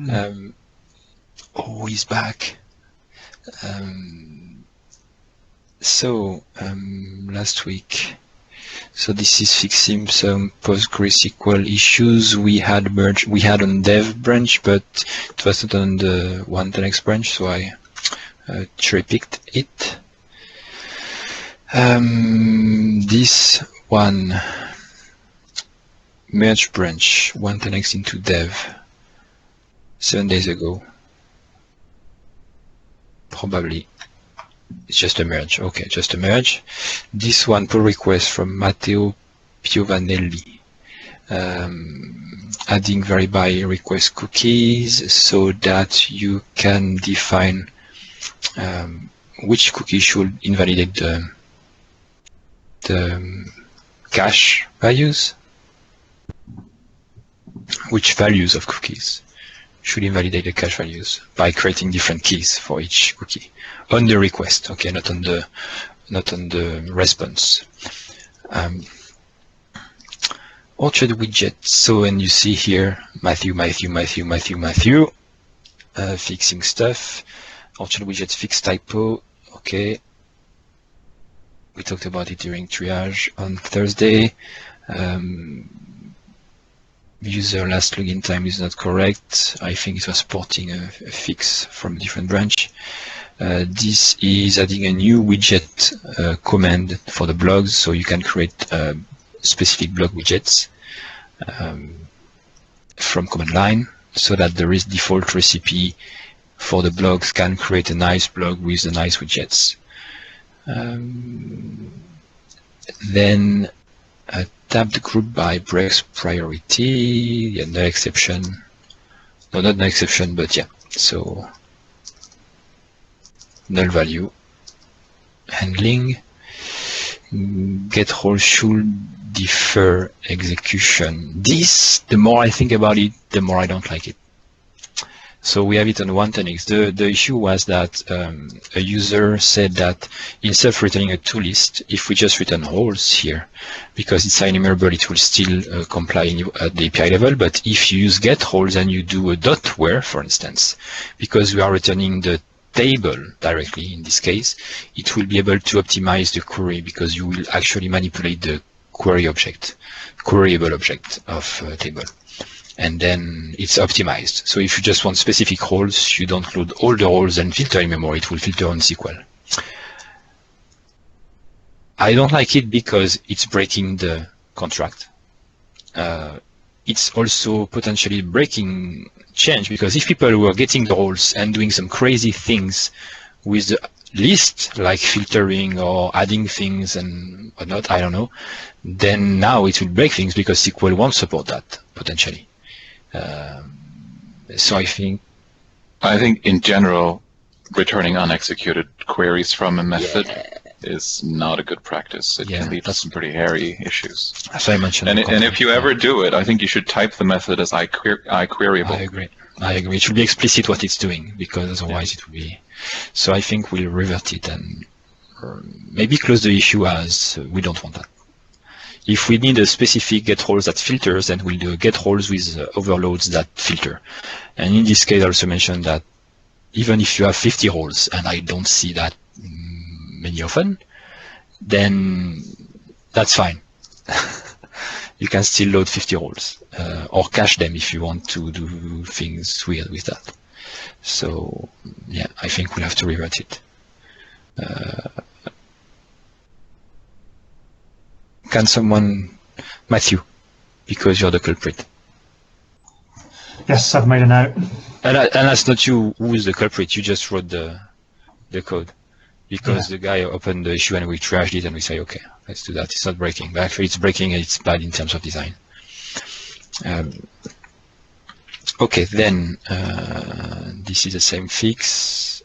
Oh, he's back. Last week, so this is fixing some PostgreSql issues we had on dev branch, but it was not on the 110x branch, so I cherry picked it. This one, merge branch 110x into dev 7 days ago. Probably it's just a merge. Okay, just a merge. This one, pull request from Matteo Piovanelli, adding VaryByRequestCookies so that you can define which cookie should invalidate the cache values, which values of cookies should invalidate the cache values by creating different keys for each cookie on the request. Okay, not on the response. Orchard.Widgets. So, and you see here Matthew, fixing stuff. Orchard.Widgets fix typo. Okay, we talked about it during triage on Thursday. User last login time is not correct. I think it was porting a fix from a different branch. This is adding a new widget command for the blogs, so you can create specific blog widgets from command line, so that the default recipe for the blogs can create a nice blog with the nice widgets. Then tabbed group by breaks priority. Yeah, no exception. No, not no exception, but yeah. So null value handling. GetRoles should defer execution. This, the more I think about it, the more I don't like it. So we have it on 110x. The issue was that a user said that instead of returning a toList, if we just return roles here, because it's enumerable, it will still comply at the API level. But if you use GetRoles and you do a .where, for instance, because we are returning the table directly in this case, it will be able to optimize the query, because you will actually manipulate the queryable object of table. And then it's optimized. So if you just want specific roles, you don't load all the roles and filter in memory, it will filter on SQL. I don't like it because it's breaking the contract. It's also potentially breaking change, because if people were getting the roles and doing some crazy things with the list, like filtering or adding things and whatnot, I don't know, then now it will break things because SQL won't support that, potentially. So I think in general, returning unexecuted queries from a method is not a good practice. It can lead to some pretty hairy issues. As I mentioned, and if you ever do it, I think you should type the method as iQueryable. I agree. It should be explicit what it's doing, because otherwise it will be. So I think we'll revert it and maybe close the issue as we don't want that. If we need a specific GetRoles that filters, then we'll do a GetRoles with overloads that filter. And in this case, I also mentioned that even if you have 50 roles, and I don't see that many often, then that's fine. You can still load 50 roles, or cache them if you want to do things weird with that. So yeah, I think we'll have to revert it. Can someone, Matthew, because you're the culprit. Yes, I've made a note. And that's not you who is the culprit. You just wrote the code, because the guy opened the issue and we trashed it and we say, okay, let's do that. It's not breaking, but actually it's breaking and it's bad in terms of design. Okay, then this is the same fix,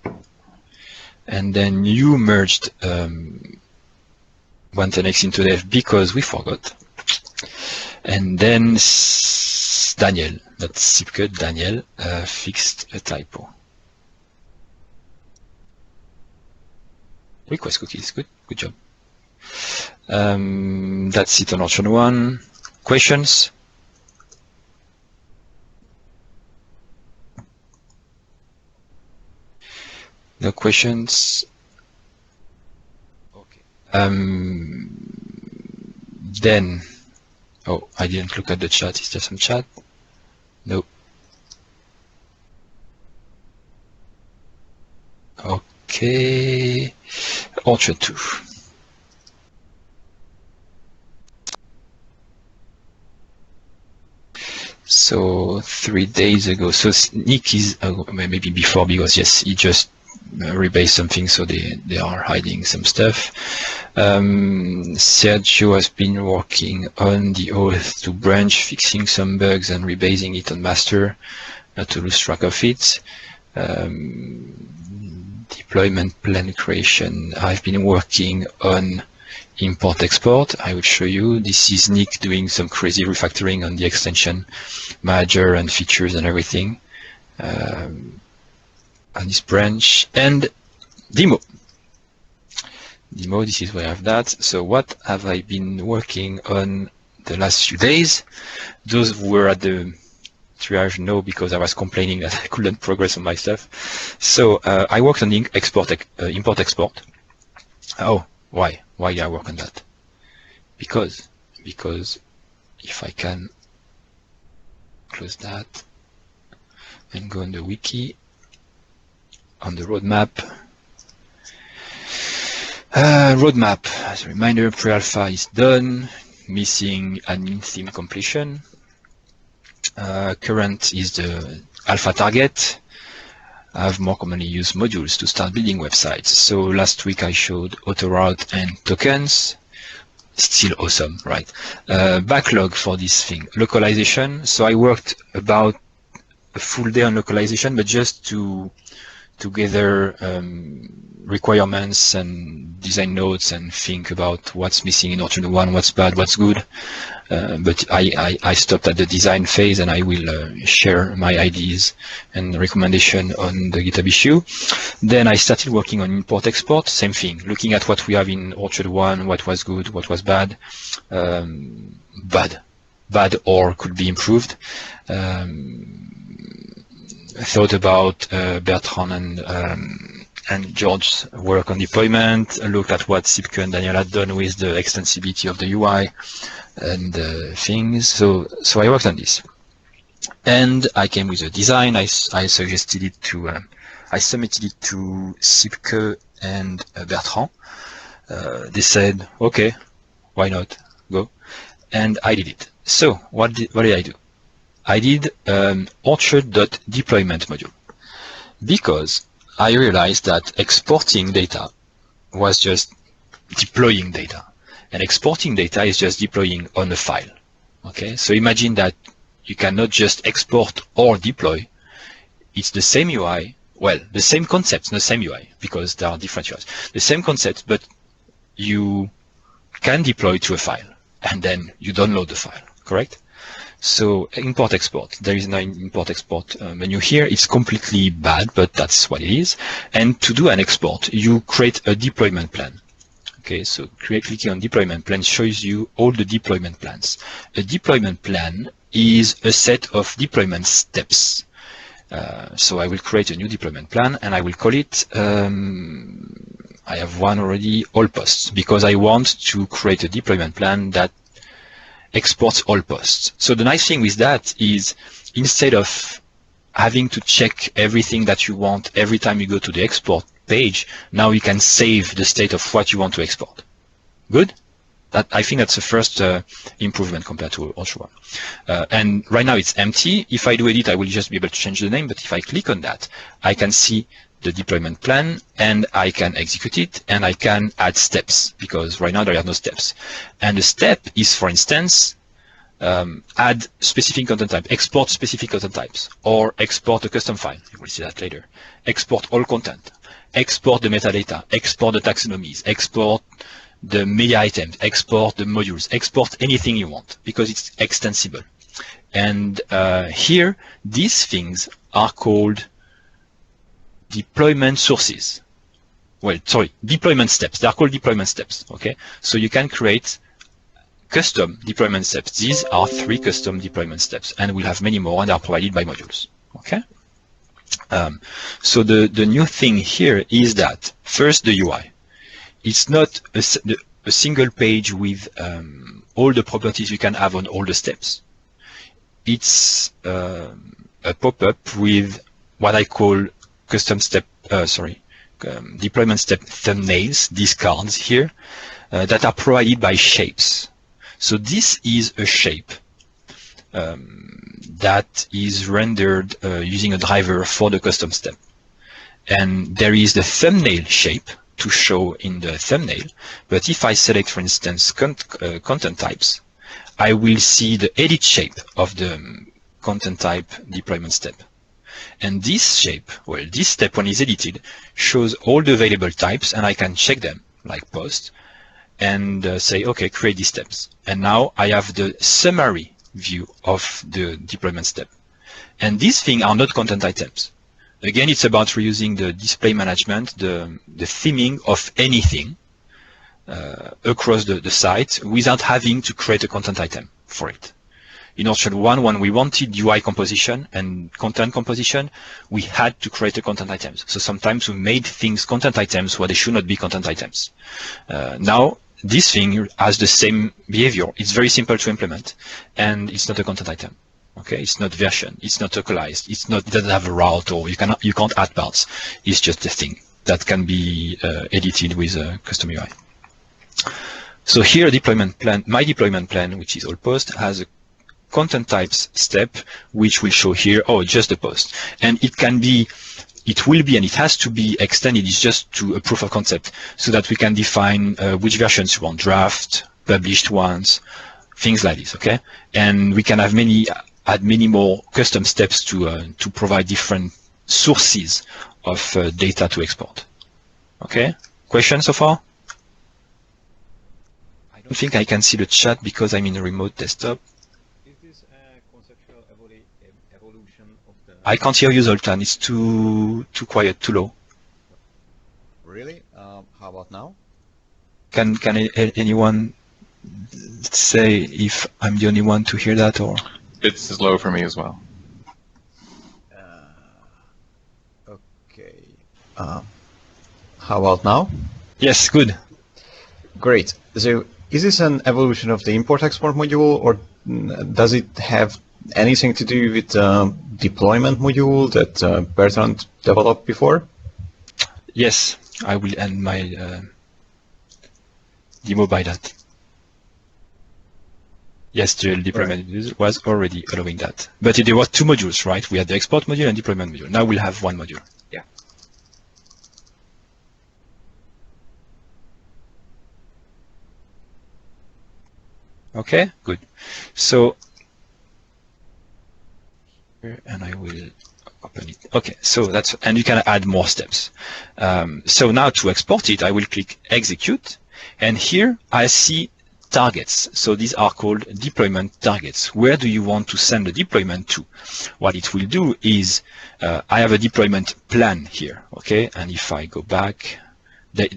and then you merged 110x into dev because we forgot. And then Daniel, that's Sipke, Daniel fixed a typo. Request cookies, good job. That's it on Orchard 1. Questions? No questions? Okay. Then, oh, I didn't look at the chat. Is there some chat? No. Okay. Orchard 2. So 3 days ago, so Nick is maybe before, because yes, he just rebased something, so they are hiding some stuff. Sergio has been working on the auth to branch, fixing some bugs and rebasing it on master, not to lose track of it. Deployment plan creation, I've been working on import export. I will show you. This is Nick doing some crazy refactoring on the extension manager and features and everything on this branch. And demo, this is where I have that. So what have I been working on the last few days? Those who were at the triage know, because I was complaining that I couldn't progress on my stuff. So I worked on the import export. Oh, why? Why did I work on that? Because if I can close that and go on the wiki, on the roadmap. Roadmap, as a reminder, pre-alpha is done, missing admin theme completion. Current is the alpha target. I have more commonly used modules to start building websites. So last week I showed auto route and tokens. Still awesome, right? Backlog for this thing. Localization. So I worked about a full day on localization, but just to gather requirements and design notes and think about what's missing in Orchard 1, what's bad, what's good. But I stopped at the design phase, and I will share my ideas and recommendation on the GitHub issue. Then I started working on import export, same thing, looking at what we have in Orchard 1, what was good, what was bad, bad or could be improved. I thought about Bertrand and George's work on deployment. I looked at what Sipke and Daniel had done with the extensibility of the UI and things. So I worked on this, and I came with a design. I suggested it to, I submitted it to Sipke and Bertrand. They said, okay, why not, go, and I did it. So what did I do? I did Orchard.Deployment module, because I realized that exporting data was just deploying data, and exporting data is just deploying on a file. Okay, so imagine that you cannot just export or deploy. It's the same UI, well, the same concept, not the same UI, because there are different UIs. The same concept, but you can deploy to a file, and then you download the file, correct? So import export, there is no import export menu here. It's completely bad, but that's what it is. And to do an export, you create a deployment plan. Okay, so clicking on deployment plan shows you all the deployment plans. A deployment plan is a set of deployment steps. So I will create a new deployment plan, and I will call it, I have one already, all posts, because I want to create a deployment plan that exports all posts. So the nice thing with that is, instead of having to check everything that you want every time you go to the export page, now you can save the state of what you want to export. Good? That, I think that's the first improvement compared to Orchard 1. And right now it's empty. If I do edit, I will just be able to change the name, but if I click on that, I can see the deployment plan, and I can execute it, and I can add steps, because right now there are no steps. And the step is, for instance, add specific content type, export specific content types, or export a custom file. You will see that later. Export all content, export the metadata, export the taxonomies, export the media items, export the modules, export anything you want, because it's extensible. And here, these things are called deployment sources. Well, sorry, deployment steps. They are called deployment steps. Okay, so you can create custom deployment steps. These are 3 custom deployment steps, and we'll have many more, and they are provided by modules. Okay, So the new thing here is that first the UI. It's not a single page with all the properties you can have on all the steps. It's a pop-up with what I call custom step, deployment step thumbnails, these cards here, that are provided by shapes. So this is a shape that is rendered using a driver for the custom step. And there is the thumbnail shape to show in the thumbnail. But if I select, for instance, content types, I will see the edit shape of the content type deployment step. And this shape, well, this step, when it's edited, shows all the available types, and I can check them, like post, and say, okay, create these steps. And now I have the summary view of the deployment step. And these things are not content items. Again, it's about reusing the display management, the theming of anything across the site without having to create a content item for it. In Orchard 1, when we wanted UI composition and content composition, we had to create a content items. So sometimes we made things content items where they should not be content items. Now, this thing has the same behavior. It's very simple to implement, and it's not a content item. Okay, it's not version, it's not localized, it doesn't have a route, or you can't add parts. It's just a thing that can be edited with a custom UI. So here, deployment plan, my deployment plan, which is all post, has a content types step, which will show here, oh, just the post. And it can be, it will be, and it has to be extended, it's just to a proof of concept, so that we can define which versions you want, draft, published ones, things like this, okay? And we can have add many more custom steps to provide different sources of data to export. Okay, questions so far? I don't think I can see the chat because I'm in a remote desktop. Is this a conceptual evolution of the... I can't hear you, Zoltan. It's too quiet, too low. Really? How about now? Can anyone say if I'm the only one to hear that, or? It's low for me as well. Okay. How about now? Yes, good. Great. So is this an evolution of the import-export module, or does it have anything to do with the deployment module that Bertrand developed before? Yes, I will end my demo by that. Yes, the deployment module was already allowing that. But there were two modules, right? We had the export module and deployment module. Now we'll have one module. Yeah. Okay, good. So, and I will open it. Okay, so that's, and you can add more steps. So now to export it, I will click execute. And here I see targets. So these are called deployment targets. Where do you want to send the deployment to? What it will do is, I have a deployment plan here, okay? And if I go back,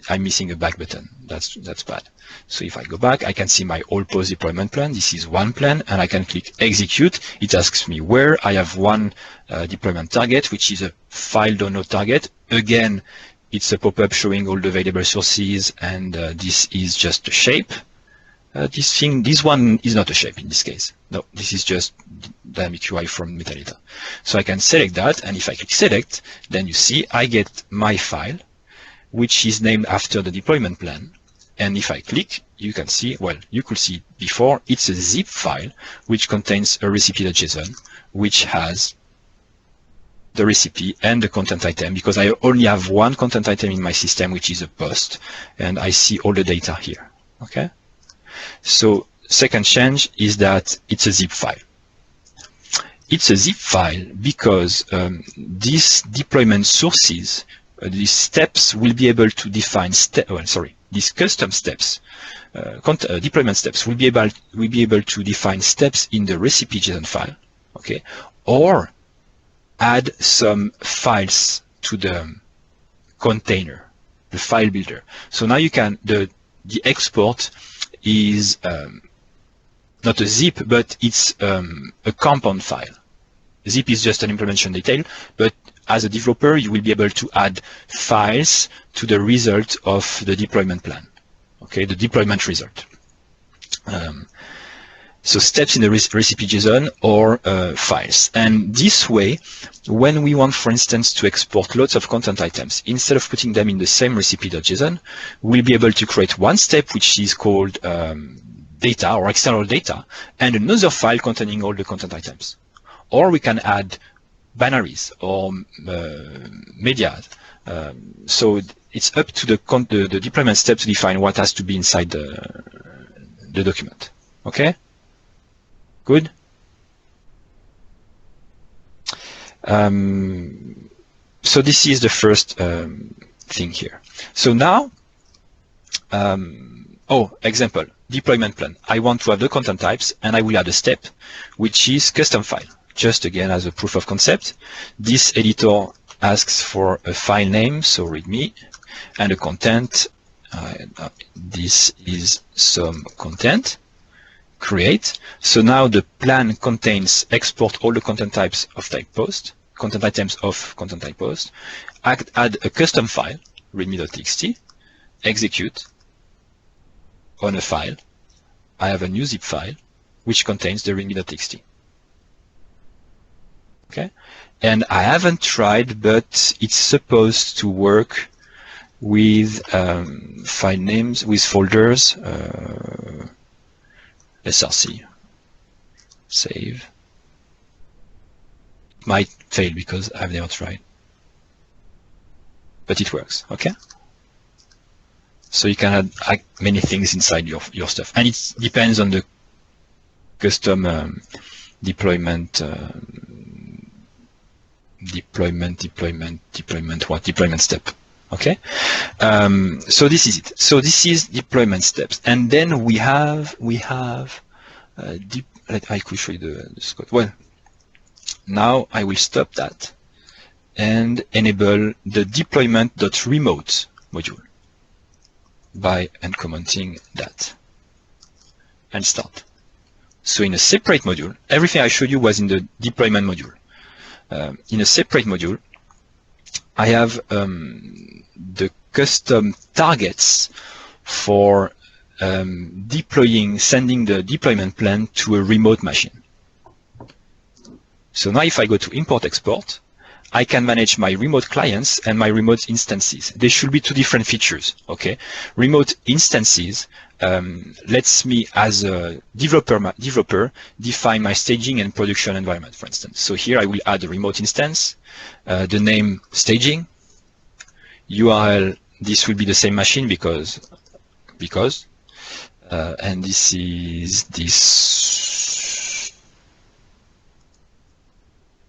I'm missing a back button. That's bad. So if I go back, I can see my all post deployment plan. This is one plan, and I can click execute. It asks me where. I have one deployment target, which is a file download target. Again, it's a pop-up showing all the available sources, and this is just a shape. This one is not a shape in this case. No, this is just dynamic UI from metadata. So I can select that, and if I click select, then you see I get my file, which is named after the deployment plan. And if I click, you can see, well, you could see before, it's a zip file, which contains a recipe.json, which has the recipe and the content item, because I only have one content item in my system, which is a post, and I see all the data here, okay? So second change is that it's a zip file. It's a zip file because these deployment sources, these steps will be able to define these custom steps, deployment steps will be able to define steps in the recipe.json file, okay, or add some files to the container, the file builder. So now you can the export is not a zip, but it's a compound file. Zip is just an implementation detail, but as a developer, you will be able to add files to the result of the deployment plan. Okay, the deployment result. So steps in the recipe JSON or files. And this way, when we want, for instance, to export lots of content items, instead of putting them in the same recipe.json, we'll be able to create one step which is called data or external data, and another file containing all the content items. Or we can add binaries or media. So it's up to the deployment step to define what has to be inside the document. Okay? Good? So this is the first thing here. So now, example, deployment plan. I want to have the content types, and I will add a step, which is custom file. Just again as a proof of concept, this editor asks for a file name, so readme, and a content. This is some content. Create. So now the plan contains export all the content types of type post, content items of content type post, add a custom file, readme.txt, execute on a file. I have a new zip file which contains the readme.txt. Okay, and I haven't tried, but it's supposed to work with file names, with folders. src, save. Might fail because I've never tried, but it works. Okay, so you can add many things inside your stuff, and it depends on the custom deployment step. Okay, so this is it. So this is deployment steps, and then we have I could show you the code. Well, now I will stop that and enable the deployment.remote module by uncommenting that and start. So in a separate module, everything I showed you was in the deployment module. In a separate module, I have the custom targets for sending the deployment plan to a remote machine. So now if I go to import export, I can manage my remote clients and my remote instances. There should be two different features. Okay, remote instances lets me, as a developer, define my staging and production environment, for instance. So here I will add a remote instance, the name staging, URL. This will be the same machine because, and this is this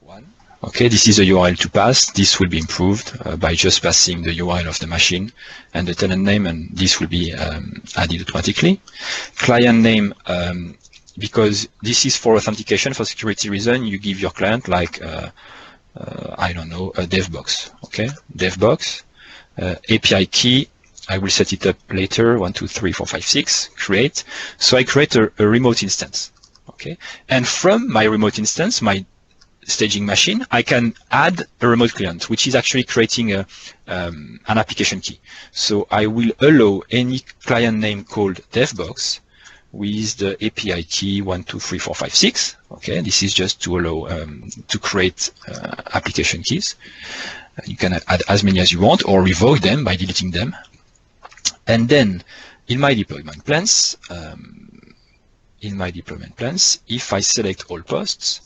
one. Okay, this is a URL to pass. This will be improved by just passing the URL of the machine and the tenant name, and this will be added automatically. Client name, because this is for authentication, for security reason, you give your client like, I don't know, a dev box. Okay, dev box. API key, I will set it up later, 1, 2, 3, 4, 5, 6, create. So I create a remote instance. Okay, and from my remote instance, my staging machine, I can add a remote client, which is actually creating an application key. So I will allow any client name called devbox with the API key 1, 2, 3, 4, 5, 6. Okay, this is just to allow to create application keys. You can add as many as you want or revoke them by deleting them. And then in my deployment plans, if I select all posts,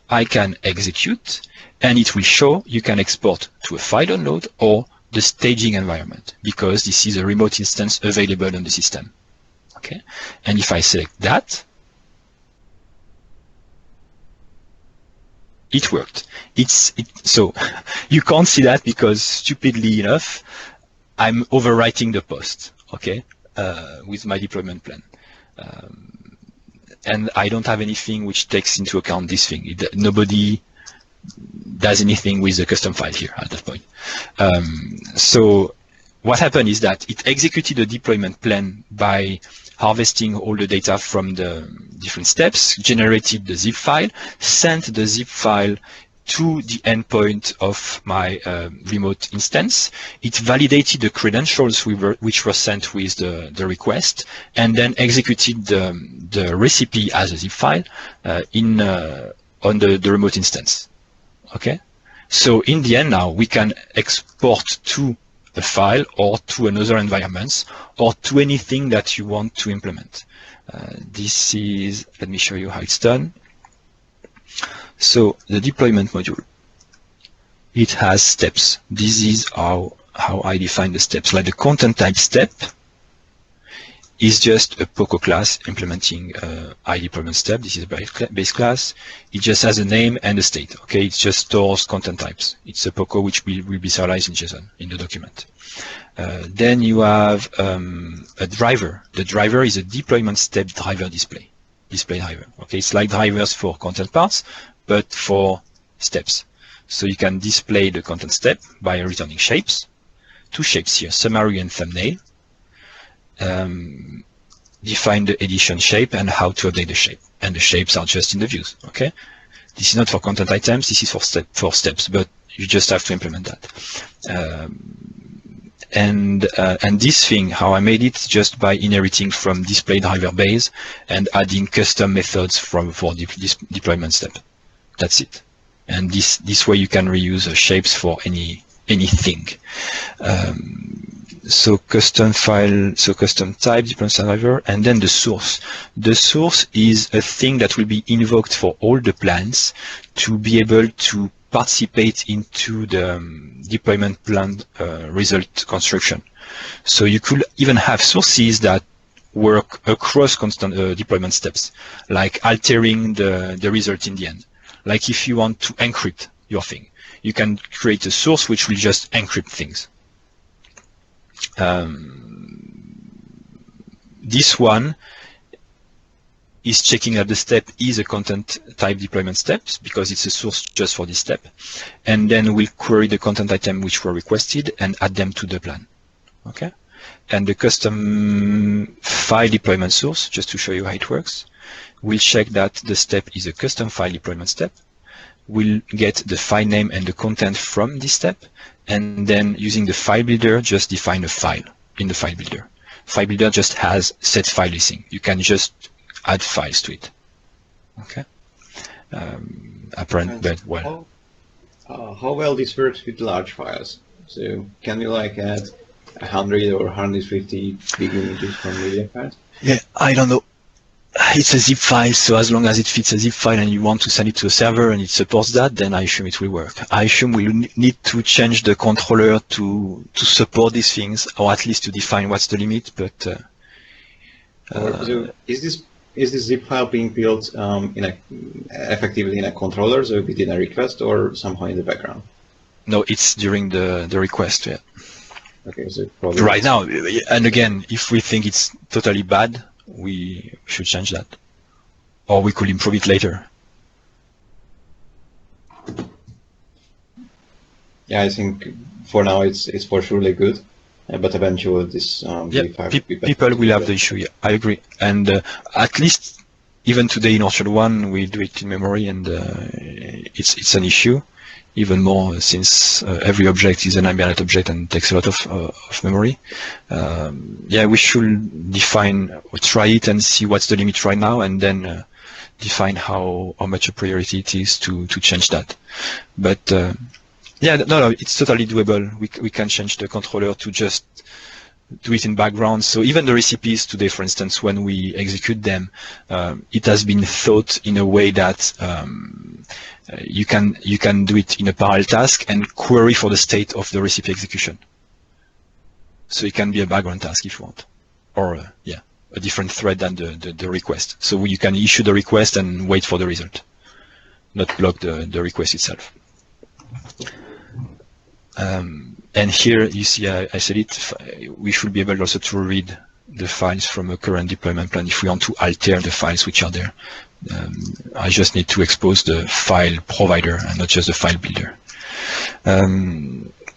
I can execute, and it will show you can export to a file download or the staging environment, because this is a remote instance available on the system. Okay, and if I select that, it worked. So you can't see that because, stupidly enough, I'm overwriting the post. Okay, with my deployment plan. And I don't have anything which takes into account this thing. Nobody does anything with the custom file here at that point. So what happened is that it executed the deployment plan by harvesting all the data from the different steps, generated the zip file, sent the zip file to the endpoint of my remote instance. It validated the credentials which were sent with the request, and then executed the recipe as a zip file on the remote instance. Okay, so in the end now we can export to a file or to another environment or to anything that you want to implement. This is, let me show you how it's done. So the deployment module, it has steps. This is how I define the steps. Like the content type step is just a POCO class implementing iDeployment step. This is a base class. It just has a name and a state. Okay, it just stores content types. It's a POCO which will be serialized in JSON in the document. Then you have a driver. The driver is a deployment step driver display driver. Okay, it's like drivers for content parts, but for steps. So you can display the content step by returning shapes. Two shapes here, summary and thumbnail. Define the edition shape and how to update the shape. And the shapes are just in the views. Okay, this is not for content items. This is for steps, but you just have to implement that. And this thing, how I made it, just by inheriting from display driver base and adding custom methods for this deployment step. That's it. And this way you can reuse shapes for anything. So custom file, so custom type, deployment driver, and then the source. The source is a thing that will be invoked for all the plans to be able to participate into the deployment plan result construction. So you could even have sources that work across constant deployment steps, like altering the result in the end. Like if you want to encrypt your thing, you can create a source which will just encrypt things. This one is checking that the step is a content type deployment steps because it's a source just for this step, and then we'll query the content item which were requested and add them to the plan. Okay, and the custom file deployment source, just to show you how it works, we'll check that the step is a custom file deployment step. We'll get the file name and the content from this step, and then using the file builder, just define a file in the file builder. File builder just has set file listing. You can just add files to it. Okay. Apparent, but well. How well this works with large files? So can you like add 100 or 150 big images from media files? Yeah, I don't know. It's a zip file, so as long as it fits a zip file and you want to send it to a server and it supports that, then I assume it will work. I assume we need to change the controller to support these things, or at least to define what's the limit. But so is this zip file being built effectively in a controller, so within a request, or somehow in the background? No, it's during the request. Yeah. Okay, so right now, and again, if we think it's totally bad, we should change that, or we could improve it later. Yeah, I think for now it's for surely good, but eventually this people will have the issue. Yeah, I agree. And at least even today in Orchard 1 we do it in memory, and it's an issue. Even more since every object is an ambient object and takes a lot of memory. Yeah, we should define, or try it and see what's the limit right now, and then define how much a priority it is to change that. But yeah, no, it's totally doable. We can change the controller to just do it in background. So even the recipes today, for instance, when we execute them, it has been thought in a way that you can do it in a parallel task and query for the state of the recipe execution. So it can be a background task if you want, or yeah, a different thread than the request. So you can issue the request and wait for the result, not block the request itself. And here you see, I said it, we should be able also to read the files from a current deployment plan if we want to alter the files which are there. I just need to expose the file provider and not just the file builder.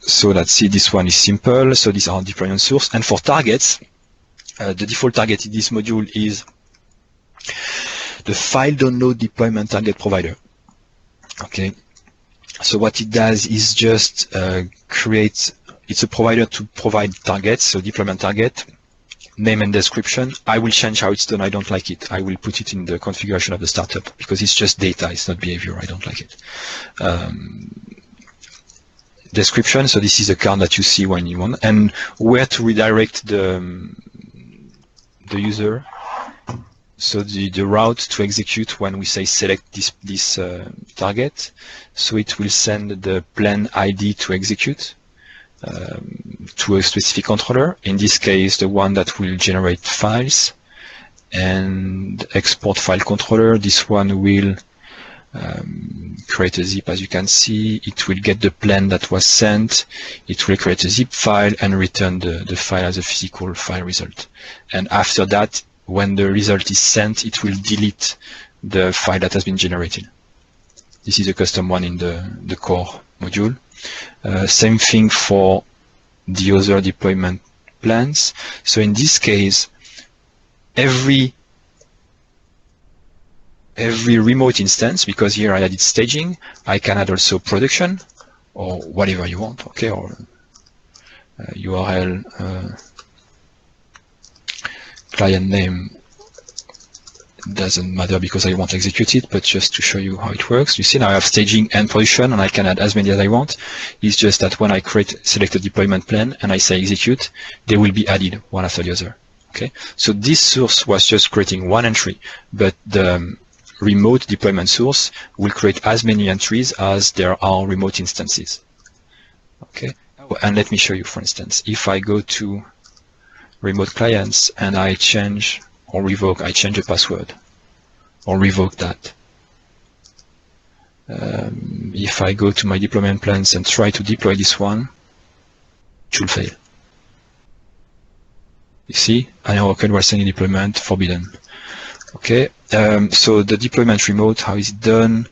So let's see, this one is simple. So these are deployment source. And for targets, the default target in this module is the file download deployment target provider. Okay. So what it does is just create, it's a provider to provide targets, so deployment target, name and description. I will change how it's done. I don't like it. I will put it in the configuration of the startup because it's just data. It's not behavior. I don't like it. Description. So this is a card that you see when you want, and where to redirect the user. So the route to execute when we say select this target. So it will send the plan ID to execute. To a specific controller, in this case the one that will generate files, and export file controller. This one will create a zip, as you can see. It will get the plan that was sent, it will create a zip file and return the file as a physical file result. And after that, when the result is sent, it will delete the file that has been generated. This is a custom one in the core module. Same thing for the other deployment plans. So in this case, every remote instance, because here I added staging, I can add also production or whatever you want, okay, or URL, client name. Doesn't matter because I won't execute it, but just to show you how it works. You see now I have staging and production, and I can add as many as I want. It's just that when I select a deployment plan and I say execute, they will be added one after the other. Okay, so this source was just creating one entry, but the remote deployment source will create as many entries as there are remote instances. Okay, and let me show you, for instance, if I go to remote clients and I change or revoke, I change the password or revoke that. If I go to my deployment plans and try to deploy this one, it should fail. You see, I know Orchard was sending deployment forbidden. Okay, so the deployment remote, how is it done?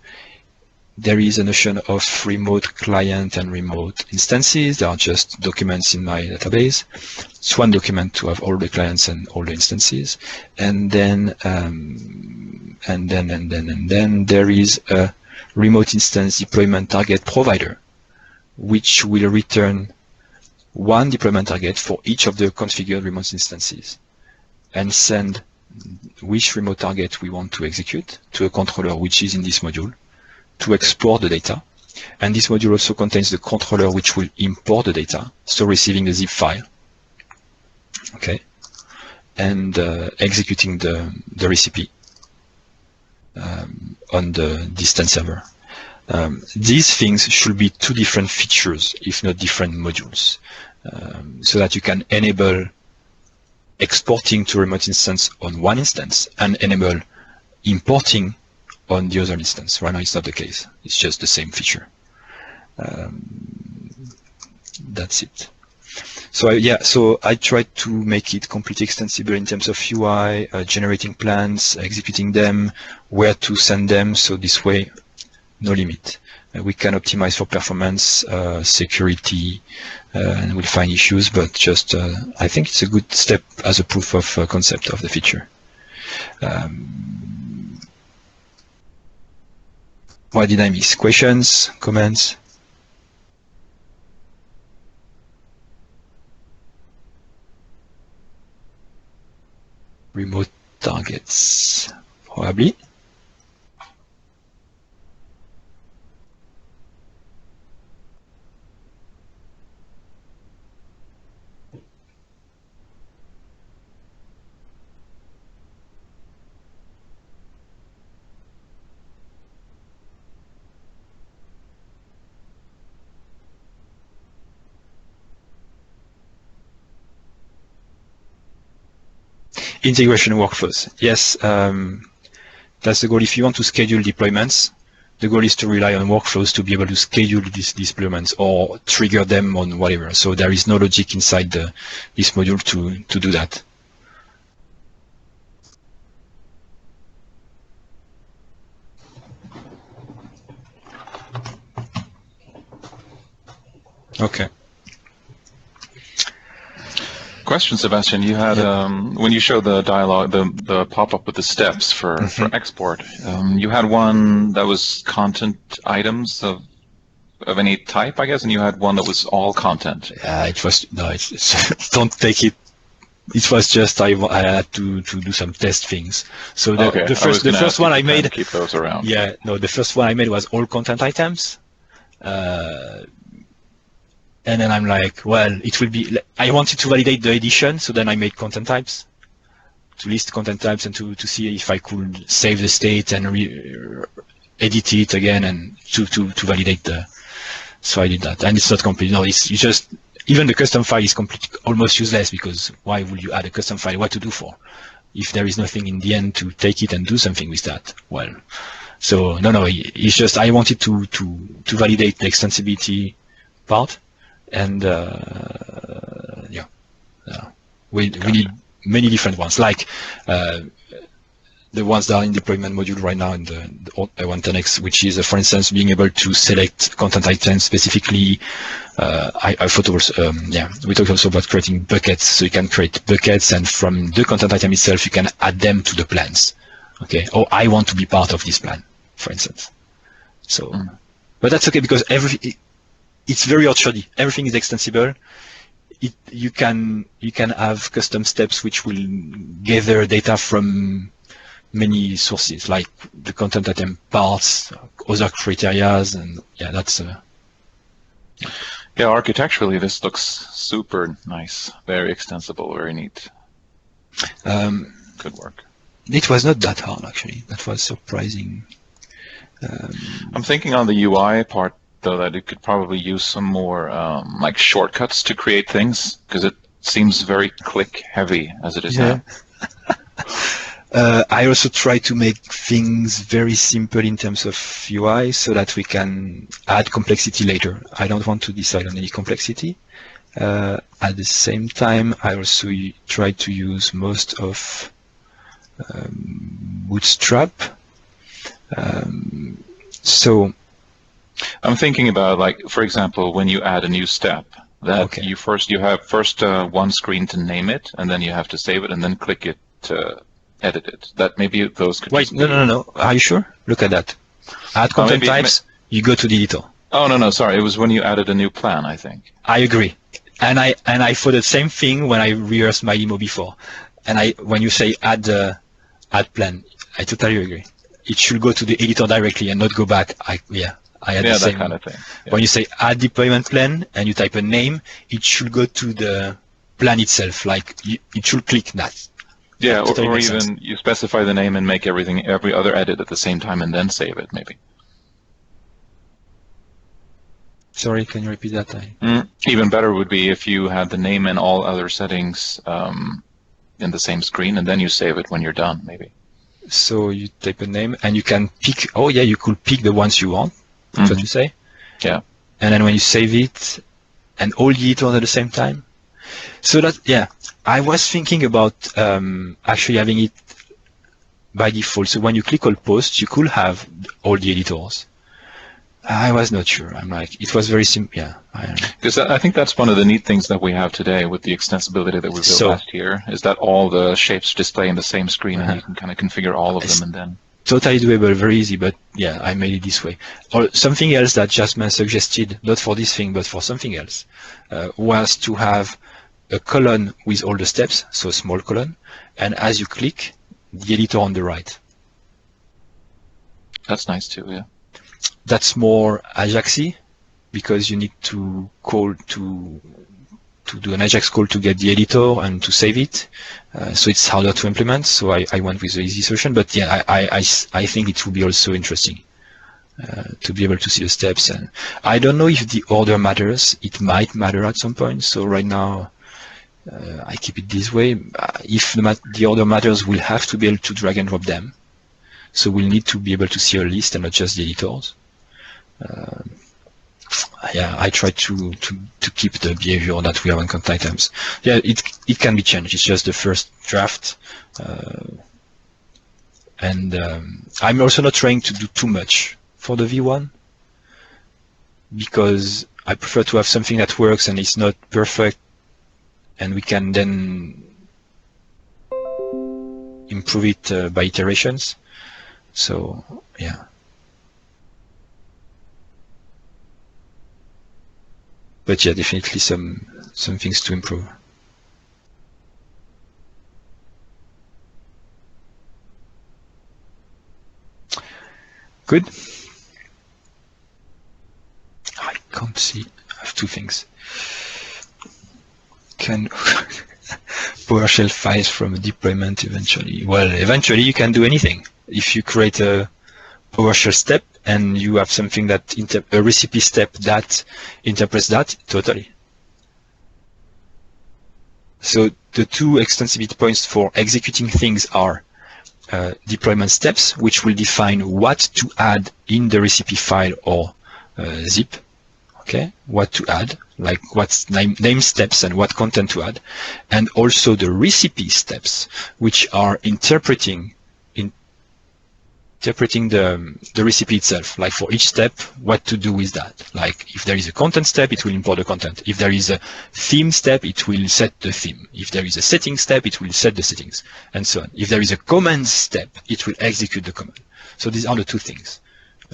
There is a notion of remote client and remote instances. They are just documents in my database. It's one document to have all the clients and all the instances. And then there is a remote instance deployment target provider, which will return one deployment target for each of the configured remote instances and send which remote target we want to execute to a controller, which is in this module, to export the data. And this module also contains the controller which will import the data, so receiving the zip file, okay, and executing the recipe on the distant server. These things should be two different features, if not different modules, so that you can enable exporting to remote instance on one instance and enable importing on the other instance. Right now it's not the case. It's just the same feature. That's it. So yeah, so I tried to make it completely extensible in terms of UI, generating plans, executing them, where to send them. So this way, no limit. We can optimize for performance, security, and we'll find issues, but just I think it's a good step as a proof of concept of the feature. What did I miss? Questions, comments? Remote targets, probably. Integration workflows. Yes, that's the goal. If you want to schedule deployments, the goal is to rely on workflows to be able to schedule these deployments or trigger them on whatever. So there is no logic inside this module to do that. Okay. Question, Sebastian. You had when you showed the dialog, the pop-up with the steps for export. You had one that was content items of of any type, I guess, and you had one that was all content. It was no. It's don't take it. It was just I had to do some test things. So the first one I made. Keep those around. Yeah, no. The first one I made was all content items. And then I'm like, well, it will be. I wanted to validate the edition, so then I made content types to list content types and to see if I could save the state and edit it again and to validate the. So I did that, and it's not complete. No, it's just even the custom file is almost useless because why would you add a custom file? What to do for? If there is nothing in the end to take it and do something with that, well, so no, it's just I wanted to validate the extensibility part. And we need many different ones, like the ones that are in deployment module right now in the 110x, which is, for instance, being able to select content items specifically. I thought also, we talked also about creating buckets, so you can create buckets, and from the content item itself, you can add them to the plans. Okay, or I want to be part of this plan, for instance. So, but that's okay because it's very Orchard-y. Everything is extensible. You can have custom steps which will gather data from many sources, like the content item parts, other criterias, and yeah, that's. Yeah, architecturally, this looks super nice, very extensible, very neat. Good work. It was not that hard actually. That was surprising. I'm thinking on the UI part, though, that it could probably use some more like shortcuts to create things, because it seems very click heavy as it is now. I also try to make things very simple in terms of UI so that we can add complexity later. I don't want to decide on any complexity. At the same time, I also try to use most of Bootstrap. So I'm thinking about, like, for example, when you add a new step, that you have first one screen to name it, and then you have to save it, and then click it to edit it. That maybe those could. Wait, no. Are you sure? Look at that. Add content types. You go to the editor. Oh no, sorry. It was when you added a new plan, I think. I agree, and I thought the same thing when I rehearsed my demo before. And when you say add plan, I totally agree. It should go to the editor directly and not go back. I had the same that kind of thing. Yeah. When you say add deployment plan and you type a name, it should go to the plan itself. Like it should click that. Yeah, or even you specify the name and make every other edit at the same time and then save it, maybe. Sorry, can you repeat that? Even better would be if you had the name and all other settings in the same screen, and then you save it when you're done, maybe. So you type a name and you can pick. Oh yeah, you could pick the ones you want. That's what you say. Yeah. And then when you save it, and all the editors at the same time. So that I was thinking about actually having it by default. So when you click all posts, you could have all the editors. I was not sure. I'm like, it was very simple. Yeah. Because I think that's one of the neat things that we have today with the extensibility that we built last year, is that all the shapes display in the same screen, and you can kind of configure all of them and then. Totally doable, very easy, but yeah, I made it this way. Or something else that Jasmine suggested, not for this thing, but for something else, was to have a column with all the steps, so a small column, and as you click, the editor on the right. That's nice too, yeah. That's more Ajaxy, because you need to call to do an Ajax call to get the editor and to save it. So it's harder to implement. So I went with the easy solution. But yeah, I think it will be also interesting to be able to see the steps. And I don't know if the order matters. It might matter at some point. So right now, I keep it this way. If the order matters, we'll have to be able to drag and drop them. So we'll need to be able to see a list and not just the editors. Yeah, I try to keep the behavior that we have on content items. Yeah, it can be changed. It's just the first draft, and I'm also not trying to do too much for the V1 because I prefer to have something that works and it's not perfect, and we can then improve it by iterations. So yeah. But yeah, definitely some things to improve. Good. I can't see. I have two things. Can PowerShell files from a deployment eventually? Well, eventually you can do anything. If you create a PowerShell step and you have something that a recipe step that interprets that, totally. So the two extensibility points for executing things are deployment steps, which will define what to add in the recipe file or zip. Okay, what to add, like what's name steps and what content to add, and also the recipe steps, which are interpreting the recipe itself, like for each step, what to do with that. Like if there is a content step, it will import the content. If there is a theme step, it will set the theme. If there is a setting step, it will set the settings, and so on. If there is a command step, it will execute the command. So these are the two things.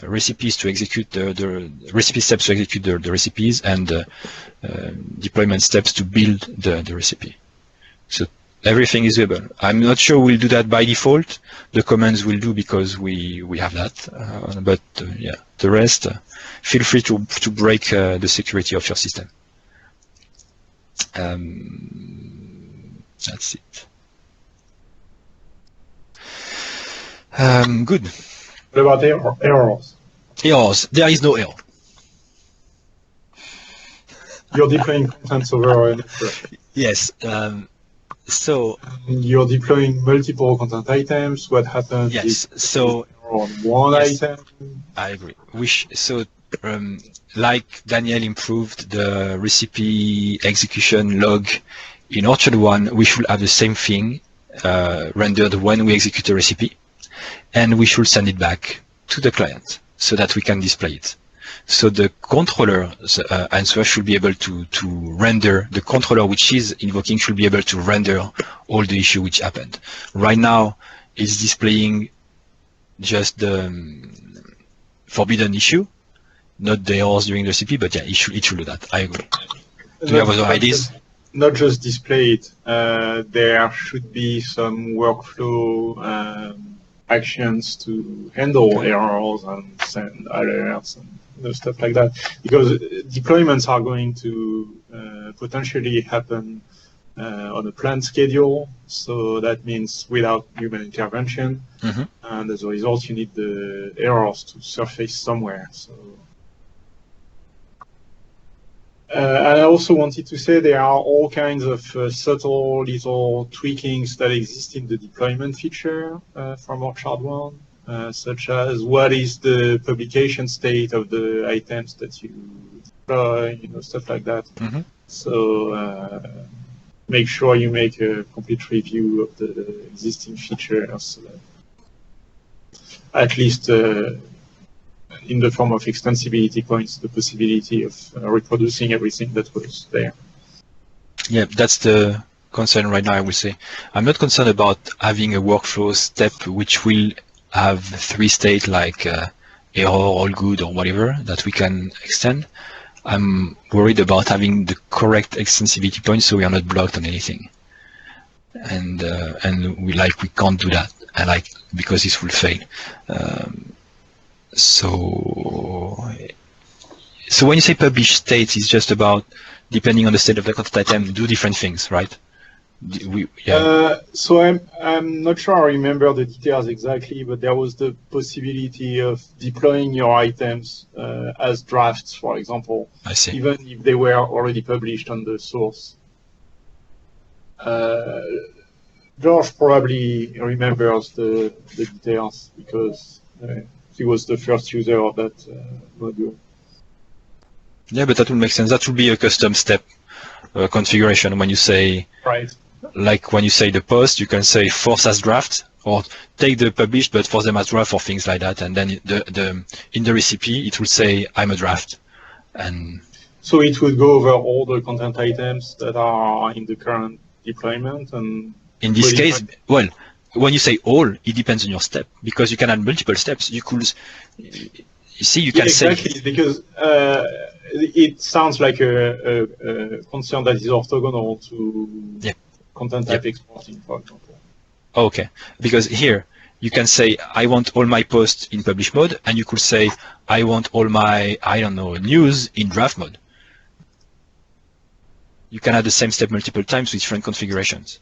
Recipes to execute the recipe steps to execute the recipes, and deployment steps to build the recipe. So everything is doable. I'm not sure we'll do that by default. The commands will do because we have that. But yeah, the rest, feel free to break the security of your system. That's it. Good. What about errors? Errors. There is no error. You're deploying contents over a network. Yes. So you're deploying multiple content items. What happens? Yes. So on one item. I agree. Like Daniel improved the recipe execution log in Orchard 1, we should have the same thing rendered when we execute a recipe, and we should send it back to the client so that we can display it. So the controller's answer should be able to render, the controller which is invoking should be able to render all the issue which happened. Right now, it's displaying just the forbidden issue, not the errors during the recipe, but yeah, it should do that. I agree. Do you have other ideas? Not just display it. There should be some workflow actions to handle errors and send alerts and stuff like that. Because deployments are going to potentially happen on a planned schedule. So that means without human intervention. Mm-hmm. And as a result, you need the errors to surface somewhere. So. And I also wanted to say there are all kinds of subtle little tweakings that exist in the deployment feature from Orchard 1, such as what is the publication state of the items that you deploy, stuff like that. Mm-hmm. So make sure you make a complete review of the existing features, at least in the form of extensibility points, the possibility of reproducing everything that was there. Yeah, that's the concern right now, I would say. I'm not concerned about having a workflow step which will have 3 states like error, all good, or whatever, that we can extend. I'm worried about having the correct extensibility points so we are not blocked on anything. And we can't do that, and because this will fail. So when you say publish states, it's just about, depending on the state of the content item, do different things, right? So I'm not sure I remember the details exactly, but there was the possibility of deploying your items as drafts, for example. I see. Even if they were already published on the source. George probably remembers the details because he was the first user of that module. Yeah, but that would make sense. That would be a custom step configuration when you say, right. Like when you say the post, you can say force as draft, or take the published but force them as draft, or things like that. And then in the recipe, it will say I'm a draft. And so it would go over all the content items that are in the current deployment. And in this case, well, when you say all, it depends on your step, because you can add multiple steps. You could, you see, you can exactly, say... because it sounds like a concern that is orthogonal to content type exporting, for example. Okay, because here you can say, I want all my posts in publish mode, and you could say, I want all my, I don't know, news in draft mode. You can have the same step multiple times with different configurations.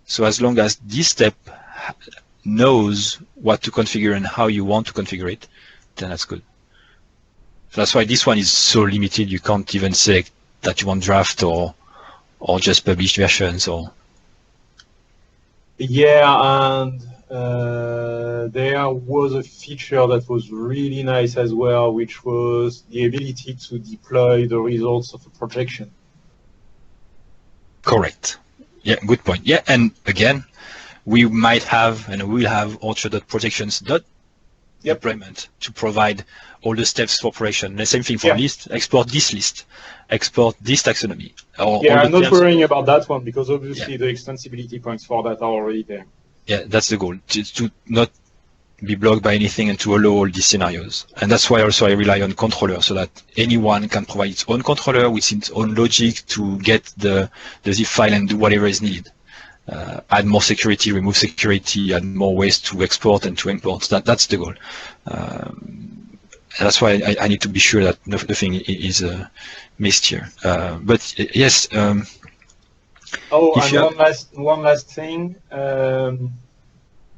So as long as this step knows what to configure and how you want to configure it, then that's good. So that's why this one is so limited. You can't even say that you want draft or just published versions or. Yeah, and there was a feature that was really nice as well, which was the ability to deploy the results of a projection. Correct. Yeah, good point. Yeah, and again, we might have and we will have Orchard.Projections.Deployment to provide all the steps for operation. The same thing for list, export this taxonomy. I'm not worrying about that one because obviously the extensibility points for that are already there. Yeah, that's the goal, to not be blocked by anything and to allow all these scenarios. And that's why also I rely on controller so that anyone can provide its own controller with its own logic to get the zip file and do whatever is needed. Add more security, remove security, add more ways to export and to import. That's the goal. That's why I need to be sure that nothing is missed here. But yes. And one last thing.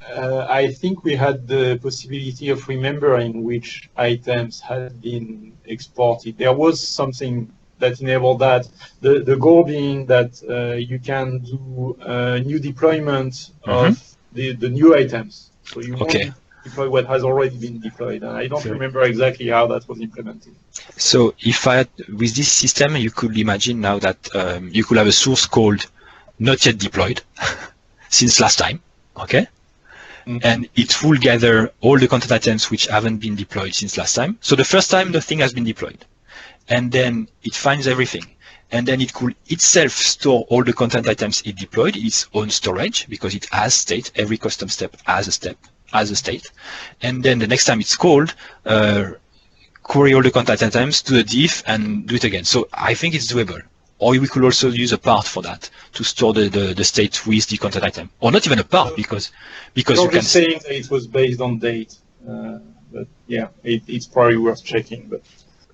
I think we had the possibility of remembering which items had been exported. There was something that enabled that. The goal being that you can do new deployment of the new items. So you won't deploy what has already been deployed. I don't remember exactly how that was implemented. So if with this system, you could imagine now that you could have a source called not yet deployed since last time, okay? And it will gather all the content items which haven't been deployed since last time. So the first time the thing has been deployed, and then it finds everything. And then it could itself store all the content items it deployed in its own storage because it has state. Every custom step has a state. And then the next time it's called, query all the content items, do a diff, and do it again. So I think it's doable. Or we could also use a part for that to store the state with the content item, or not even a part because you can saying that it was based on date, but yeah, it's probably worth checking. But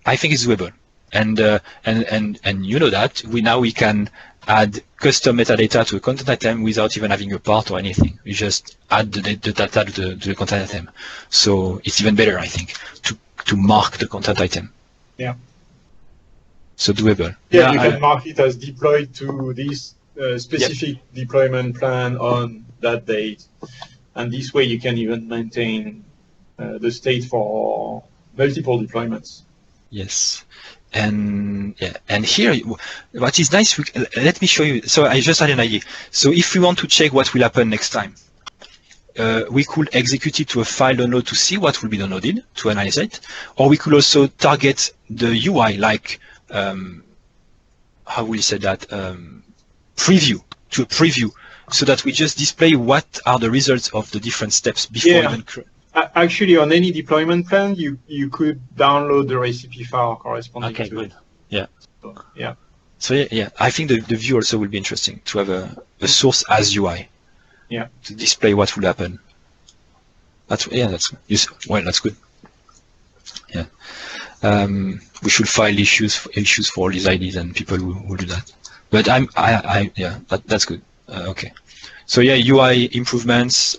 I think it's doable, and you know that we can add custom metadata to a content item without even having a part or anything. We just add the data to the content item, so it's even better, I think, to mark the content item. Yeah. So doable. Yeah, you can mark it as deployed to this specific deployment plan on that date. And this way you can even maintain the state for multiple deployments. Yes. And here, what is nice, let me show you. So I just had an idea. So if we want to check what will happen next time, we could execute it to a file download to see what will be downloaded, to analyze it. Or we could also target the UI like how will you say that, preview, to a preview, so that we just display what are the results of the different steps before even. Actually, on any deployment plan, you could download the recipe file corresponding to good. it. Yeah. So, yeah. So yeah, I think the view also will be interesting to have a source as UI. Yeah. To display what will happen. That's good. Yeah. We should file issues for all these IDs and people who do that. But that's good. Okay. So yeah, UI improvements.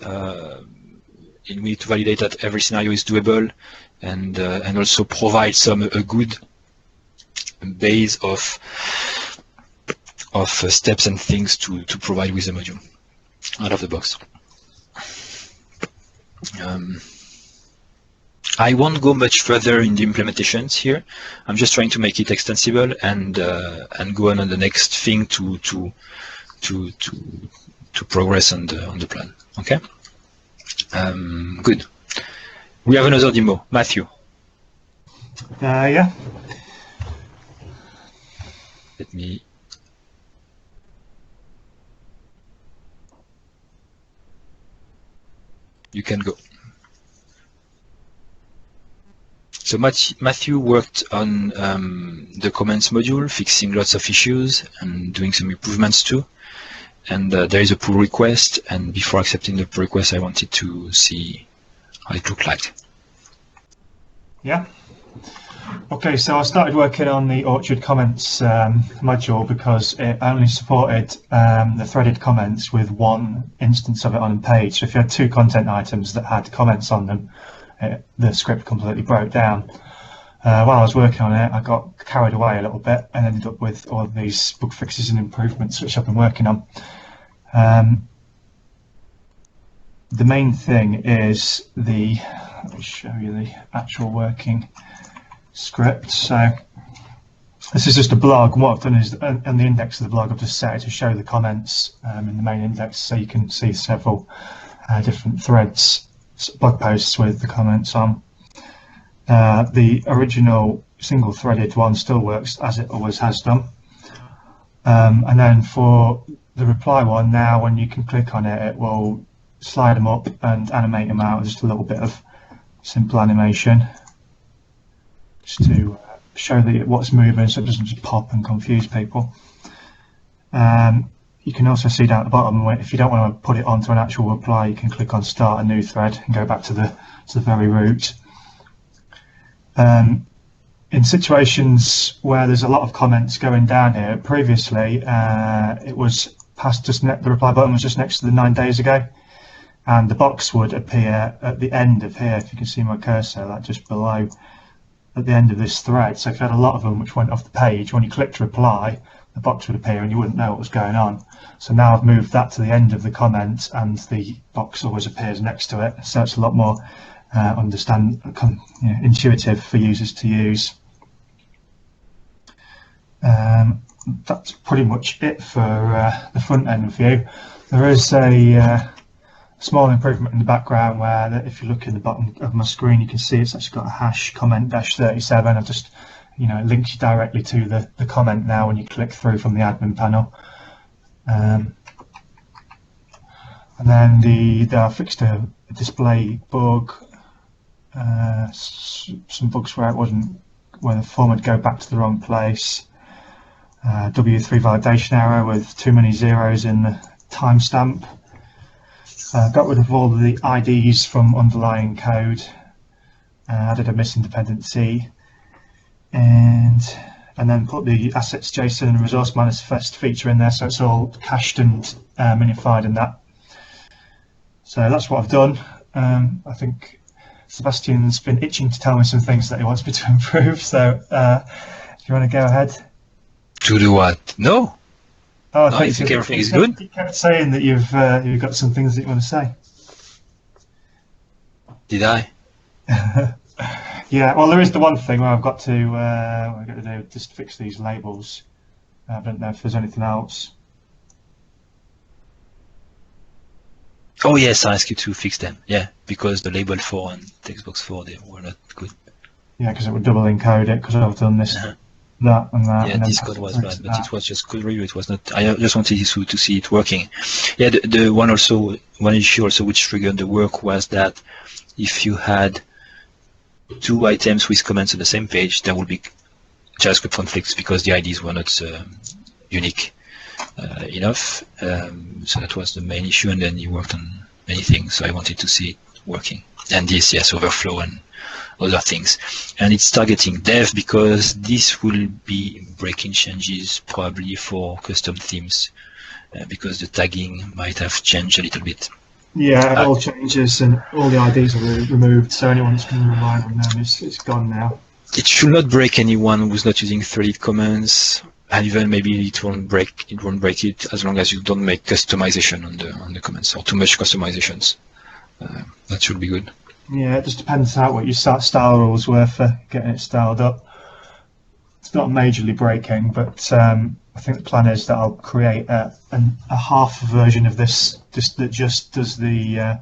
We need to validate that every scenario is doable, and also provide a good base of steps and things to provide with the module out of the box. I won't go much further in the implementations here. I'm just trying to make it extensible and go on the next thing to progress on the plan. Okay. Good. We have another demo. Matthew. Yeah. Let me. You can go. So Matthew worked on the comments module, fixing lots of issues and doing some improvements too. And there is a pull request, and before accepting the pull request, I wanted to see how it looked like. Yeah. Okay, so I started working on the Orchard comments module because it only supported the threaded comments with one instance of it on a page. So if you had two content items that had comments on them, the script completely broke down. While I was working on it, I got carried away a little bit and ended up with all of these bug fixes and improvements which I've been working on. The main thing is let me show you the actual working script. So this is just a blog, and what I've done is on the index of the blog I've just set it to show the comments in the main index, so you can see several different threads, blog posts with the comments on. The original single threaded one still works as it always has done, and then for the reply one, now when you can click on it, it will slide them up and animate them out, just a little bit of simple animation just to show that what's moving, so it doesn't just pop and confuse people. You can also see down at the bottom, if you don't want to put it onto an actual reply, you can click on start a new thread and go back to the very root. In situations where there's a lot of comments going down here, previously it was past the reply button was just next to the 9 days ago, and the box would appear at the end of here. If you can see my cursor, like just below at the end of this thread. So if you had a lot of them which went off the page, when you clicked reply, the box would appear and you wouldn't know what was going on. So now I've moved that to the end of the comment, and the box always appears next to it, so it's a lot more intuitive for users to use. That's pretty much it for the front end view. There is a small improvement in the background where if you look in the bottom of my screen, you can see it's actually got a hash comment-37. I've just, it links you directly to the comment now when you click through from the admin panel. And then I fixed a display bug, some bugs where the form would go back to the wrong place. W3 validation error with too many zeros in the timestamp. Got rid of all of the IDs from underlying code. Added a missing dependency, and then put the assets JSON and resource manifest feature in there, so it's all cached and minified in that. So that's what I've done. I think Sebastian's been itching to tell me some things that he wants me to improve. So if you want to go ahead. To do what? No. Oh, I think everything is good. You kept saying that you've got some things that you want to say. Did I? Yeah. Well, there is the one thing where I've got to what I've got to do just fix these labels. I don't know if there's anything else. Oh yes, I asked you to fix them. Yeah, because the label 4 and text box 4 they were not good. Yeah, because it would double encode it because I've done this. That and that. Yeah, and this code was bad, but it was just code review. It was not. I just wanted to see it working. Yeah, the one issue also which triggered the work was that if you had two items with comments on the same page, there would be JavaScript conflicts because the IDs were not unique enough. So that was the main issue, and then you worked on many things. So I wanted to see it working. And this, yes, overflow and other things. And it's targeting dev because this will be breaking changes probably for custom themes because the tagging might have changed a little bit. Yeah, it all changes and all the IDs are removed, so anyone that's going to rely on them it's gone now. It should not break anyone who's not using threaded comments, and even maybe it won't break it as long as you don't make customization on the comments or too much customizations. That should be good. Yeah, it just depends what your style rules were for getting it styled up. It's not majorly breaking, but I think the plan is that I'll create a half version of this that just does the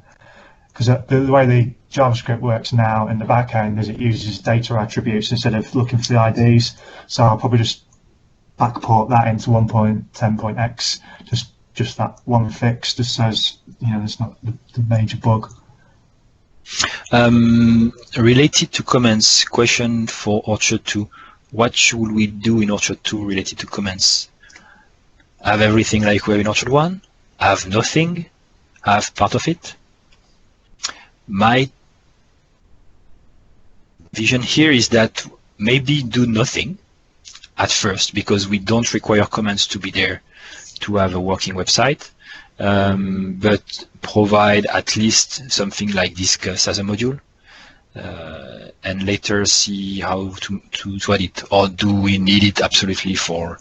because the way the JavaScript works now in the back end is it uses data attributes instead of looking for the IDs. So I'll probably just backport that into 1.10.x, just that one fix just says there's not the major bug. Related to comments, question for Orchard 2. What should we do in Orchard 2 related to comments? Have everything like we have in Orchard 1? Have nothing? Have part of it? My vision here is that maybe do nothing at first, because we don't require comments to be there to have a working website, but provide at least something like discuss as a module, and later see how to add it, or do we need it absolutely for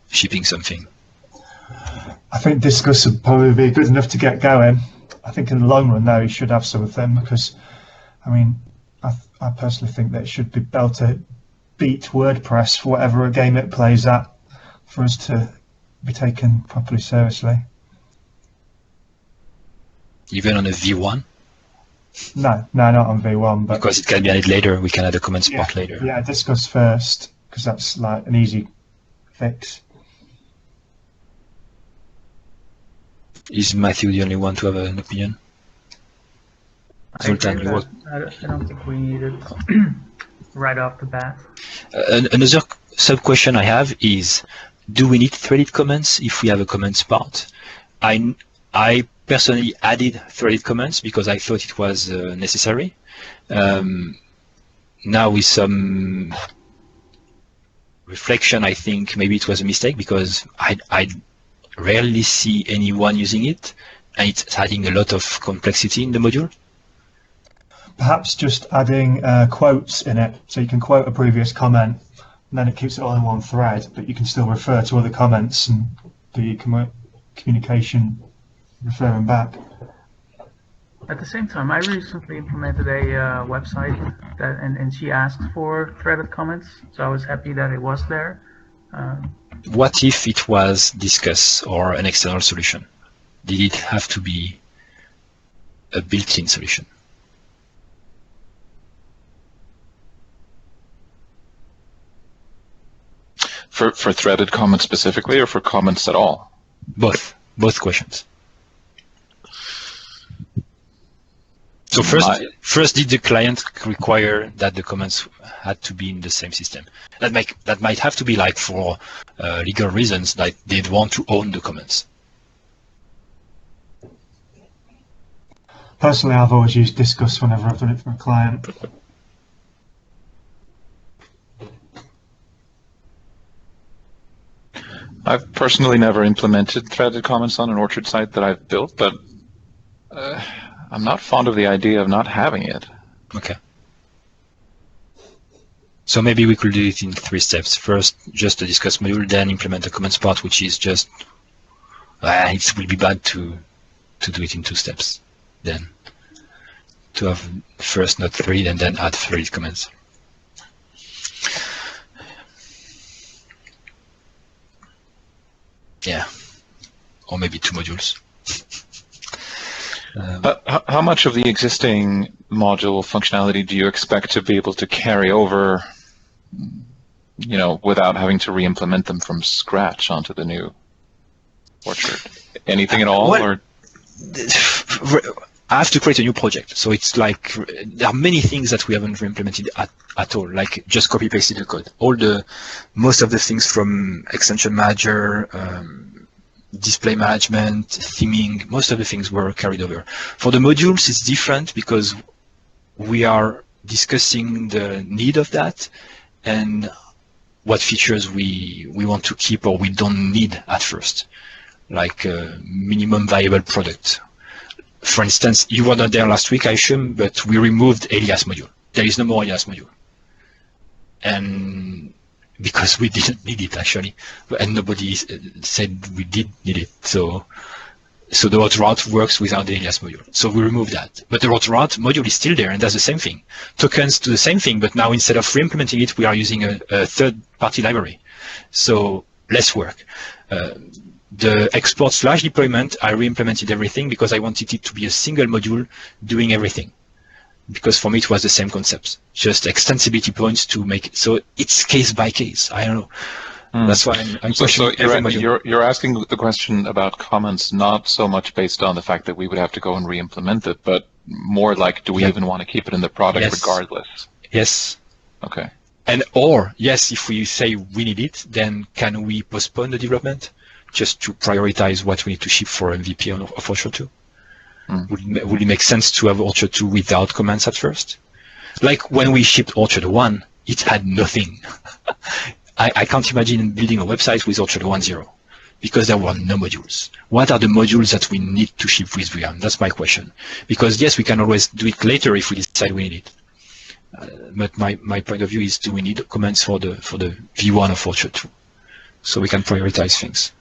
shipping something? I think discuss would probably be good enough to get going. I think in the long run, though, you should have some of them, because, I mean, I personally think that it should be able to beat WordPress for whatever game it plays at for us to be taken properly seriously. Even on a V1? No, not on V1. But because it can be added later, we can add a comments part later. Yeah, discuss first, because that's like an easy fix. Is Matthew the only one to have an opinion? I don't think we need it right off the bat. Another sub-question I have is, do we need threaded comments if we have a comments part? I personally added threaded comments because I thought it was necessary. Now with some reflection, I think maybe it was a mistake, because I rarely see anyone using it, and it's adding a lot of complexity in the module. Perhaps just adding quotes in it, so you can quote a previous comment, and then it keeps it all in one thread, but you can still refer to other comments and do your communication referring back. At the same time, I recently implemented a website that, and she asked for threaded comments, so I was happy that it was there. What if it was Discuss or an external solution? Did it have to be a built-in solution? For threaded comments specifically, or for comments at all? Both questions. So first, did the client require that the comments had to be in the same system? That might have to be like for legal reasons, that they'd want to own the comments. Personally, I've always used Discuss whenever I've done it for a client. I've personally never implemented threaded comments on an Orchard site that I've built, but I'm not fond of the idea of not having it. Okay. So maybe we could do it in 3 steps. First, just a Discuss module, then implement the comments part, which is just, it will be bad to do it in 2 steps. Then to have first not 3, and then add 3 comments. Yeah, or maybe 2 modules. How much of the existing module functionality do you expect to be able to carry over, without having to re-implement them from scratch onto the new Orchard? Anything at all? Or? I have to create a new project, so it's like there are many things that we haven't re-implemented at all, like just copy-pasted the code. Most of the things from extension manager, display management, theming, most of the things were carried over. For the modules, it's different because we are discussing the need of that and what features we want to keep or we don't need at first, like minimum viable product. For instance, you were not there last week, I assume, but we removed alias module. There is no more alias module. And because we didn't need it, actually. And nobody said we did need it. So the route works without the alias module. So we removed that. But the route module is still there and does the same thing. Tokens do the same thing, but now instead of re-implementing it, we are using a third-party library. So less work. The export/deployment, I re-implemented everything because I wanted it to be a single module doing everything. Because for me it was the same concepts, just extensibility points to make it. So it's case by case. I don't know. That's why I'm questioning every module. You're asking the question about comments not so much based on the fact that we would have to go and re-implement it, but more like, do we even want to keep it in the product regardless? Yes. Okay. Or yes, if we say we need it, then can we postpone the development just to prioritize what we need to ship for MVP of Orchard 2? Would it make sense to have Orchard 2 without comments at first? Like when we shipped Orchard 1, it had nothing. I can't imagine building a website with Orchard 1.0 because there were no modules. What are the modules that we need to ship with VM? That's my question. Because yes, we can always do it later if we decide we need it. But my point of view is, do we need comments for the V1 of Orchard 2? So we can prioritize things.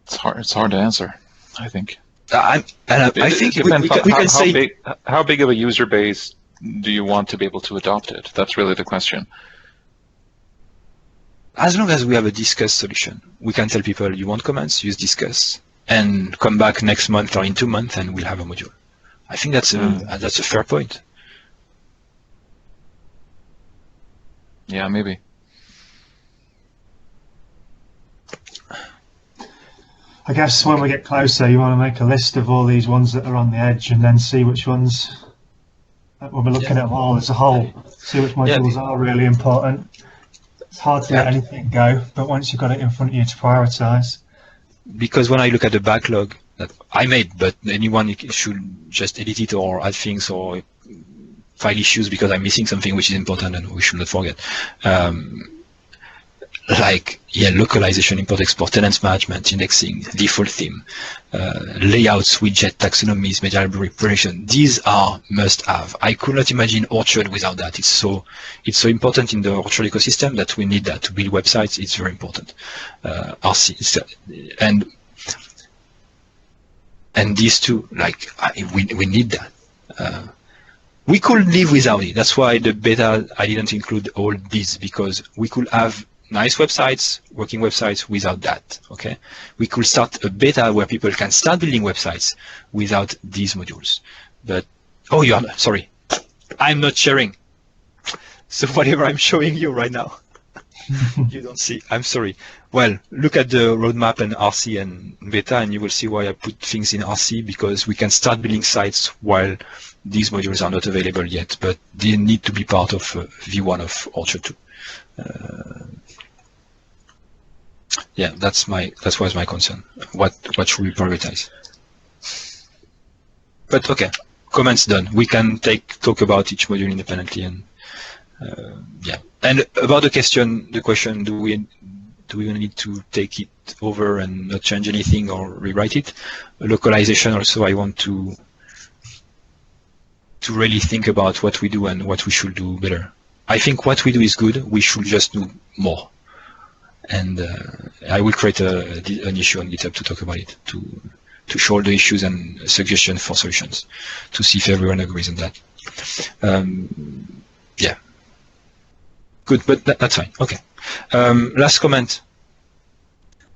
It's hard to answer, I think. I think we can say how big of a user base do you want to be able to adopt it? That's really the question. As long as we have a Discuss solution, we can tell people, you want comments, use Discuss, and come back next month or in 2 months and we'll have a module. I think that's a fair point. Yeah, maybe. I guess when we get closer, you want to make a list of all these ones that are on the edge and then see which ones, when we're looking at them all as a whole, see which modules are really important. It's hard to let anything go, but once you've got it in front of you to prioritize. Because when I look at the backlog that I made, but anyone should just edit it or add things or file issues because I'm missing something which is important and we should not forget. Localization, import, export, tenants management, indexing, default theme, layouts, widget, taxonomies, media library preparation. These are must-have. I could not imagine Orchard without that. It's so important in the Orchard ecosystem that we need that to build websites. It's very important. RC and these two, we need that. We could live without it. That's why the beta I didn't include all these, because we could have nice websites, working websites without that, okay? We could start a beta where people can start building websites without these modules. But, sorry, I'm not sharing. So whatever I'm showing you right now, you don't see, I'm sorry. Well, look at the roadmap and RC and beta and you will see why I put things in RC, because we can start building sites while these modules are not available yet, but they need to be part of V1 of Orchard 2. That was my concern. What should we prioritize? But okay, comments done. We can talk about each module independently and And about the question, do we need to take it over and not change anything or rewrite it? Localization also, I want to really think about what we do and what we should do better. I think what we do is good. We should just do more. And I will create an issue on GitHub to talk about it, to show all the issues and suggestions for solutions, to see if everyone agrees on that. Yeah. Good, but that's fine. Okay. Last comment.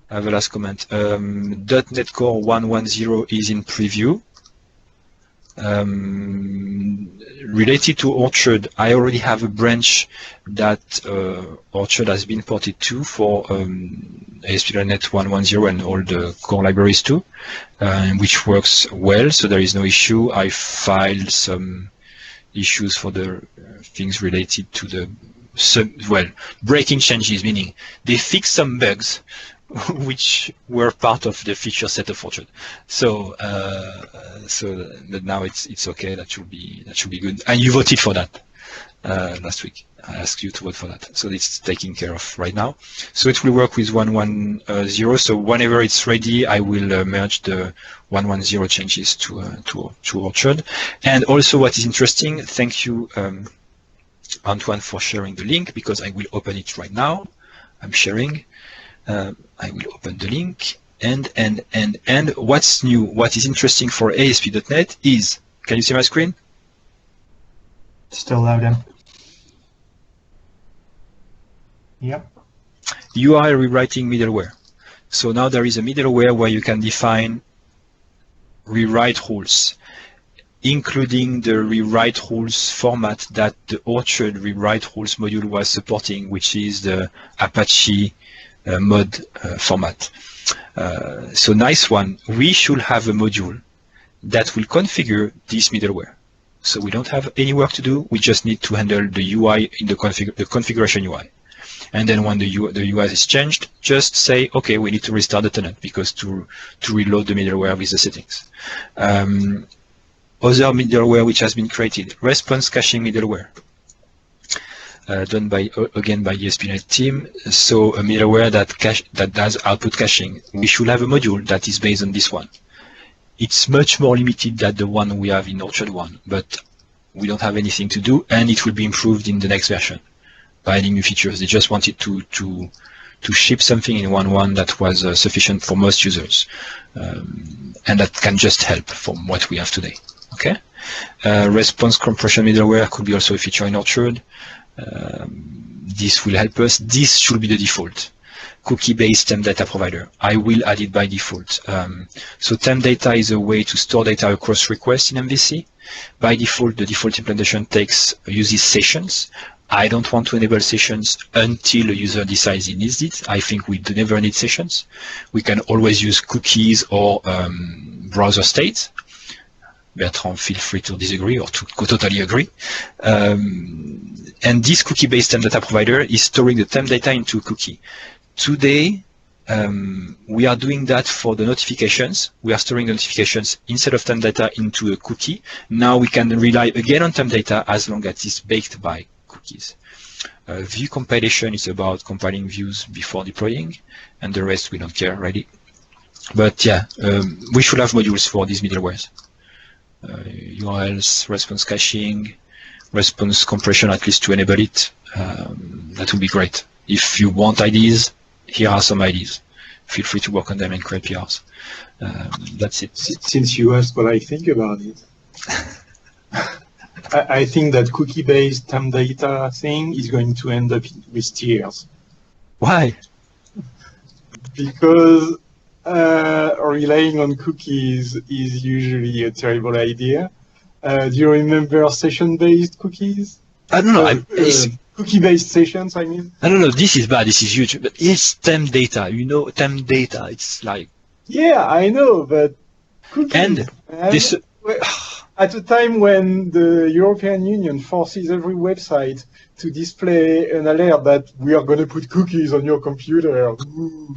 I have a last comment. .NET Core 1.10 is in preview. Related to Orchard, I already have a branch that Orchard has been ported to for ASP.NET 1.10 and all the core libraries too, which works well, so there is no issue. I filed some issues for the things related to the breaking changes, meaning they fixed some bugs which were part of the feature set of Orchard. So, but now it's okay. That should be good. And you voted for that last week. I asked you to vote for that. So it's taken care of right now. So it will work with 1.10. So whenever it's ready, I will merge the 1.10 changes to Orchard. And also, what is interesting, thank you, Antoine, for sharing the link, because I will open it right now. I'm sharing. I will open the link, and what's new, what is interesting for ASP.NET is, can you see my screen? Still loading. Yep. UI rewriting middleware. So now there is a middleware where you can define rewrite rules. including the rewrite rules format that the Orchard rewrite rules module was supporting, which is the Apache mod format. So nice one. We should have a module that will configure this middleware. So we don't have any work to do. We just need to handle the UI in the configuration UI. And then when the UI is changed, just say, okay, we need to restart the tenant because to reload the middleware with the settings. Other middleware which has been created, response caching middleware, done by ESP.NET team. So a middleware that does output caching. We should have a module that is based on this one. It's much more limited than the one we have in Orchard 1, but we don't have anything to do, and it will be improved in the next version by adding new features. They just wanted to ship something in 1.1 that was sufficient for most users, and that can just help from what we have today. Okay, response compression middleware could be also a feature in Orchard. This will help us. This should be the default. Cookie-based temp data provider. I will add it by default. So temp data is a way to store data across requests in MVC. By default, the default implementation uses sessions. I don't want to enable sessions until a user decides he needs it. I think we never need sessions. We can always use cookies or browser state. Bertrand, feel free to disagree or to totally agree. And this cookie-based temp data provider is storing the temp data into a cookie. Today, we are doing that for the notifications. We are storing the notifications instead of temp data into a cookie. Now we can rely again on temp data as long as it's baked by cookies. View compilation is about compiling views before deploying, and the rest we don't care really. But yeah, we should have modules for these middlewares. URLs, response caching, response compression, at least to enable it. That would be great. If you want ideas, here are some ideas. Feel free to work on them and create PRs. That's it. Since you asked what I think about it, I think that cookie-based temp data thing is going to end up with tears. Why? Because relying on cookies is usually a terrible idea. Do you remember session-based cookies? I don't know. Cookie-based sessions, I mean? I don't know. This is bad. This is huge. But it's temp data. You know, temp data. It's like. Yeah, I know, but cookies. And this. At a time when the European Union forces every website to display an alert that we are going to put cookies on your computer. Ooh.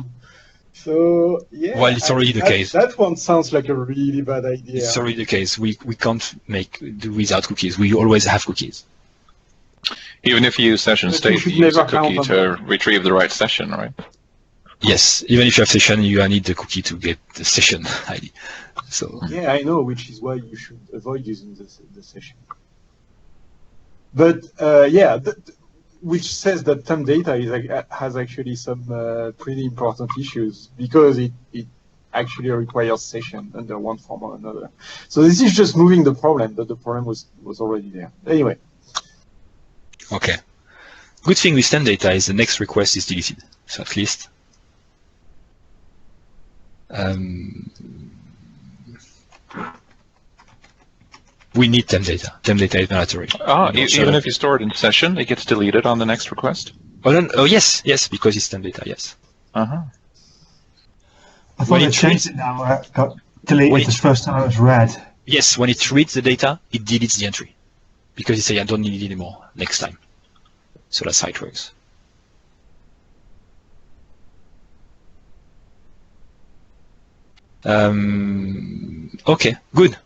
So, yeah. Well, it's already the case. That one sounds like a really bad idea. It's already the case. We can't do without cookies. We always have cookies. Even if you use session state, you use a cookie to retrieve the right session, right? Yes, even if you have session, you need the cookie to get the session ID. So yeah, I know, which is why you should avoid using the session. But yeah, which says that temp data has actually some pretty important issues because it actually requires session under one form or another. So this is just moving the problem, but the problem was already there. Anyway. Okay. Good thing with temp data is the next request is deleted. So at least. We need temp data. Temp data is mandatory. Even if you store it in session, it gets deleted on the next request? Oh yes, because it's temp data, yes. I thought it changed it now. It got deleted the first time it was read. Yes, when it reads the data, it deletes the entry. Because it says, I don't need it anymore next time. So that's how it works. Okay, good.